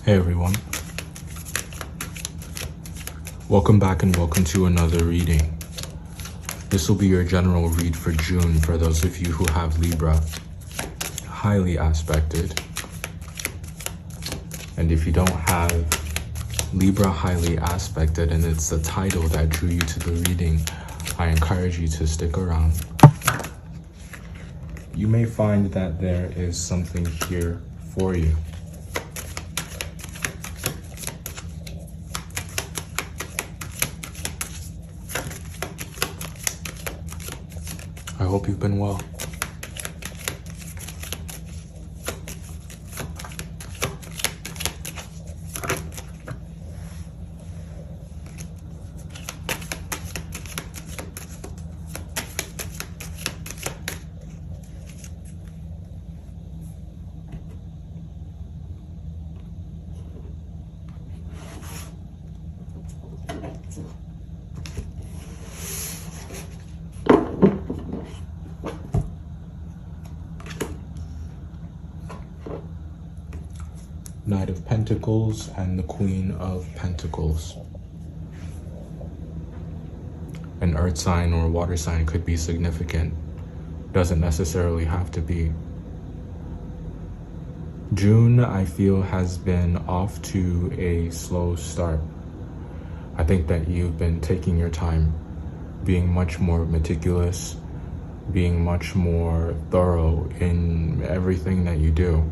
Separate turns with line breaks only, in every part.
Hey everyone, welcome back and welcome to another reading. This will be your general read for June for those of you who have Libra highly aspected. And if you don't have Libra highly aspected and it's the title that drew you to the reading, I encourage you to stick around. You may find that there is something here for you. I hope you've been well. Knight of Pentacles and the Queen of Pentacles. An earth sign or water sign could be significant. Doesn't necessarily have to be. June, I feel, has been off to a slow start. I think that you've been taking your time, being much more meticulous, being much more thorough in everything that you do.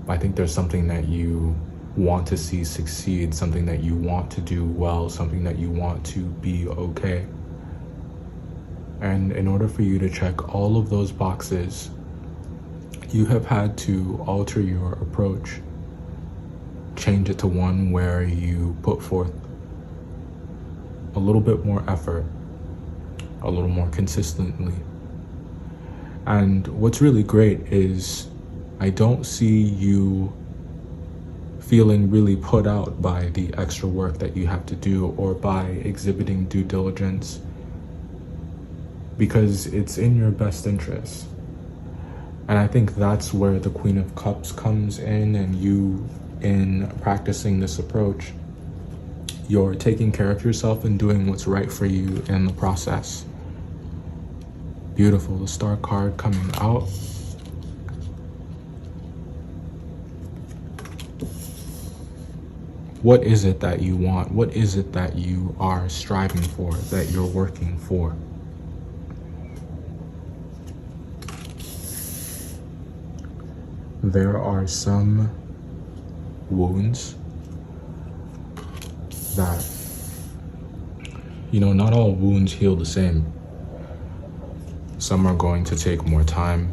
I think there's something that you want to see succeed, something that you want to do well, something that you want to be okay. And in order for you to check all of those boxes, you have had to alter your approach, change it to one where you put forth a little bit more effort, a little more consistently. And what's really great is I don't see you feeling really put out by the extra work that you have to do or by exhibiting due diligence, because it's in your best interest. And I think that's where the Queen of Cups comes in, and you, in practicing this approach, you're taking care of yourself and doing what's right for you in the process. Beautiful, the Star card coming out. What is it that you want? What is it that you are striving for, that you're working for? There are some wounds that, not all wounds heal the same. Some are going to take more time.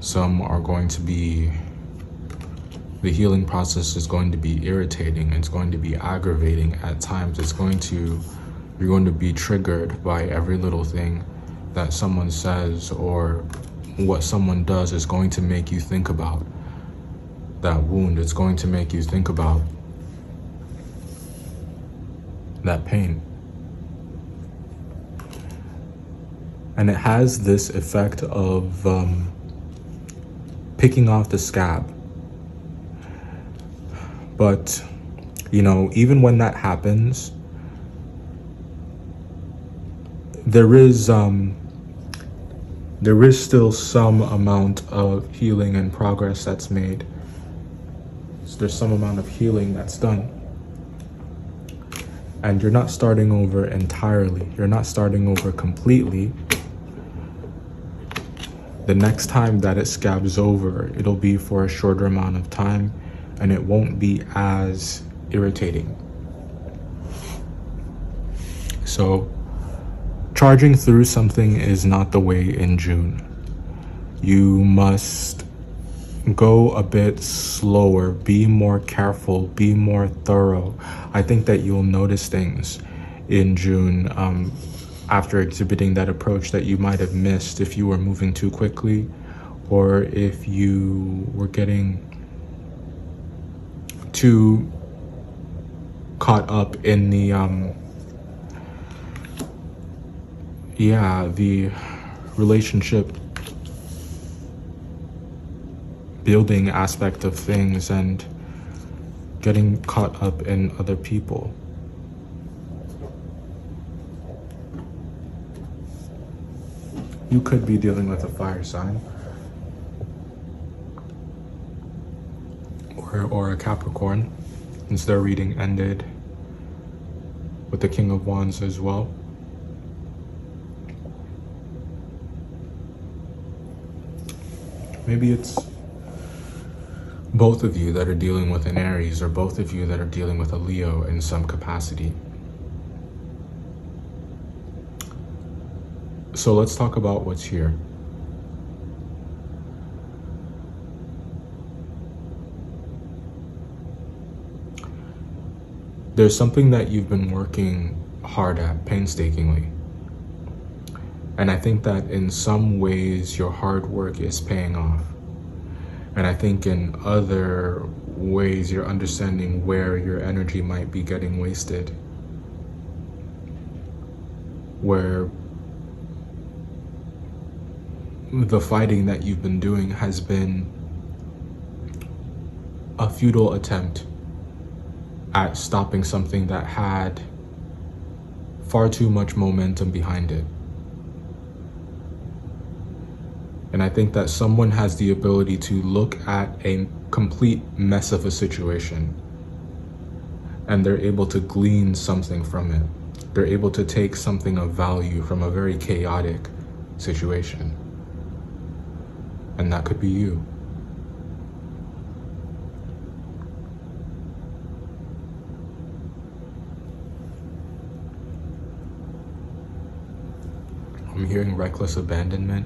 Some are going to be, the healing process is going to be irritating. It's going to be aggravating at times. You're going to be triggered by every little thing that someone says, or what someone does is going to make you think about that wound. It's going to make you think about that pain. And it has this effect of picking off the scab. But, even when that happens, there is still some amount of healing and progress that's made. So there's some amount of healing that's done. And you're not starting over entirely. You're not starting over completely. The next time that it scabs over, it'll be for a shorter amount of time, and it won't be as irritating. So charging through something is not the way in June. You must go a bit slower, be more careful, be more thorough. I think that you'll notice things in June after exhibiting that approach that you might have missed if you were moving too quickly, or if you were getting too caught up in the relationship building aspect of things and getting caught up in other people. You could be dealing with a fire sign or a Capricorn, since their reading ended with the King of Wands as well. Maybe it's both of you that are dealing with an Aries, or both of you that are dealing with a Leo in some capacity. So let's talk about what's here. There's something that you've been working hard at painstakingly. And I think that in some ways your hard work is paying off. And I think in other ways you're understanding where your energy might be getting wasted. Where the fighting that you've been doing has been a futile attempt at stopping something that had far too much momentum behind it. And I think that someone has the ability to look at a complete mess of a situation and they're able to glean something from it. They're able to take something of value from a very chaotic situation. And that could be you. I'm hearing reckless abandonment.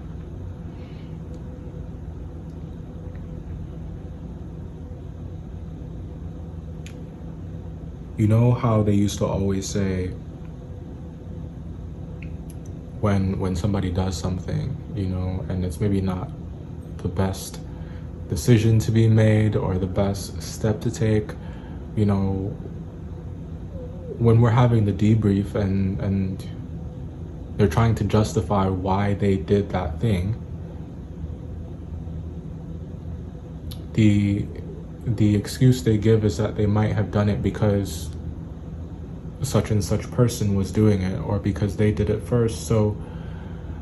You know how they used to always say when somebody does something, you know, and it's maybe not the best decision to be made or the best step to take, you know, when we're having the debrief and they're trying to justify why they did that thing, the excuse they give is that they might have done it because such and such person was doing it, or because they did it first. So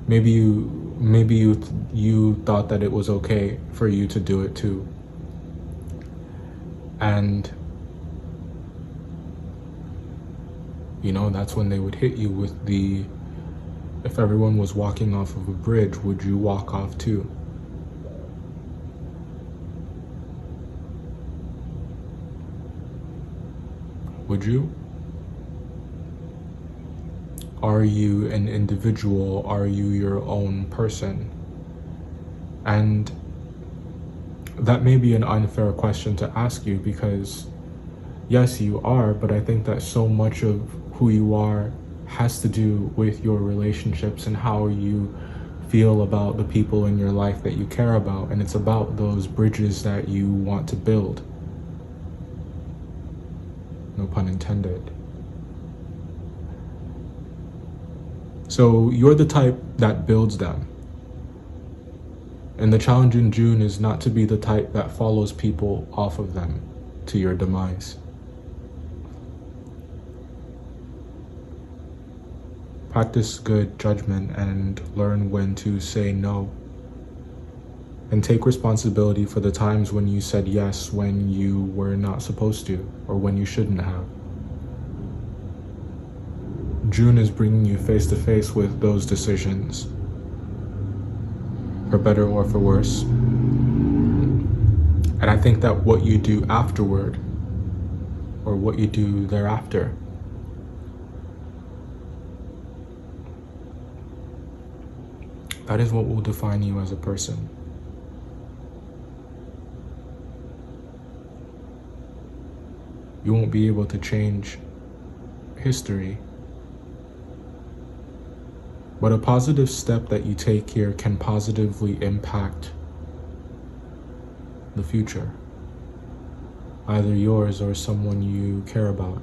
maybe you thought that it was okay for you to do it too. And you know, that's when they would hit you with the, if everyone was walking off of a bridge, would you walk off too? Would you? Are you an individual? Are you your own person? And that may be an unfair question to ask you, because yes, you are, but I think that so much of who you are has to do with your relationships and how you feel about the people in your life that you care about. And it's about those bridges that you want to build. No pun intended. So you're the type that builds them. And the challenge in June is not to be the type that follows people off of them to your demise. Practice good judgment and learn when to say no. And take responsibility for the times when you said yes when you were not supposed to, or when you shouldn't have. June is bringing you face to face with those decisions, for better or for worse. And I think that what you do afterward, or what you do thereafter, that is what will define you as a person. You won't be able to change history, but a positive step that you take here can positively impact the future, either yours or someone you care about,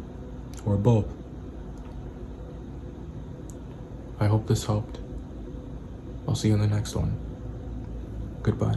or both. I hope this helped. I'll see you in the next one. Goodbye.